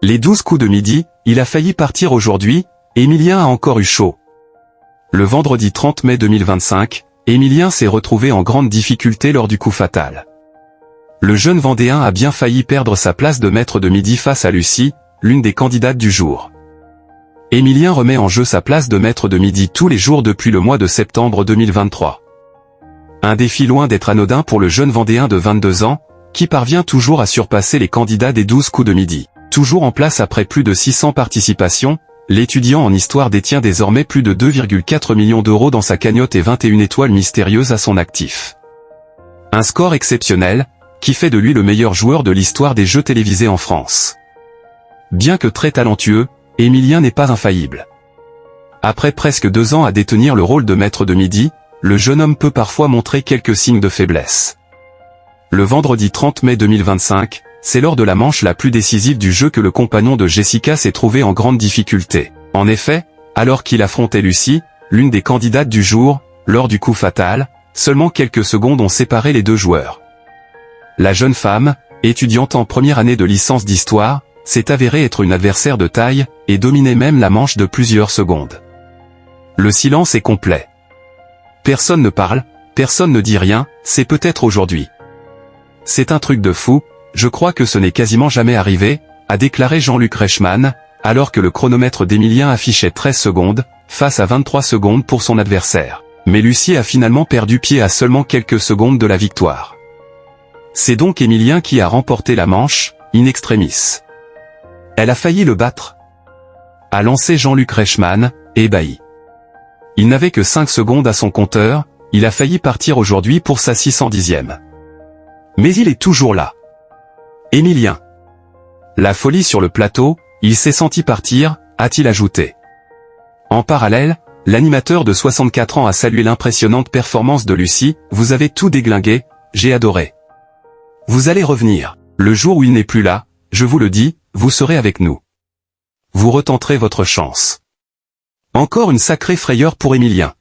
Les 12 coups de midi, il a failli partir aujourd'hui, Émilien a encore eu chaud. Le vendredi 30 mai 2025, Émilien s'est retrouvé en grande difficulté lors du coup fatal. Le jeune Vendéen a bien failli perdre sa place de maître de midi face à Lucie, l'une des candidates du jour. Émilien remet en jeu sa place de maître de midi tous les jours depuis le mois de septembre 2023. Un défi loin d'être anodin pour le jeune Vendéen de 22 ans, qui parvient toujours à surpasser les candidats des 12 coups de midi. Toujours en place après plus de 600 participations, l'étudiant en histoire détient désormais plus de 2,4 millions d'euros dans sa cagnotte et 21 étoiles mystérieuses à son actif. Un score exceptionnel, qui fait de lui le meilleur joueur de l'histoire des jeux télévisés en France. Bien que très talentueux, Émilien n'est pas infaillible. Après presque 2 ans à détenir le rôle de maître de midi, le jeune homme peut parfois montrer quelques signes de faiblesse. Le vendredi 30 mai 2025, c'est lors de la manche la plus décisive du jeu que le compagnon de Jessica s'est trouvé en grande difficulté. En effet, alors qu'il affrontait Lucie, l'une des candidates du jour, lors du coup fatal, seulement quelques secondes ont séparé les deux joueurs. La jeune femme, étudiante en première année de licence d'histoire, s'est avérée être une adversaire de taille, et dominait même la manche de plusieurs secondes. Le silence est complet. Personne ne parle, personne ne dit rien, c'est peut-être aujourd'hui. C'est un truc de fou, je crois que ce n'est quasiment jamais arrivé, a déclaré Jean-Luc Reichmann, alors que le chronomètre d'Émilien affichait 13 secondes, face à 23 secondes pour son adversaire. Mais Lucie a finalement perdu pied à seulement quelques secondes de la victoire. C'est donc Émilien qui a remporté la manche, in extremis. Elle a failli le battre, a lancé Jean-Luc Reichmann, ébahi. Il n'avait que 5 secondes à son compteur, il a failli partir aujourd'hui pour sa 610e. Mais il est toujours là. Émilien. La folie sur le plateau, il s'est senti partir, a-t-il ajouté. En parallèle, l'animateur de 64 ans a salué l'impressionnante performance de Lucie, vous avez tout déglingué, j'ai adoré. Vous allez revenir. Le jour où il n'est plus là, je vous le dis, vous serez avec nous. Vous retenterez votre chance. Encore une sacrée frayeur pour Émilien.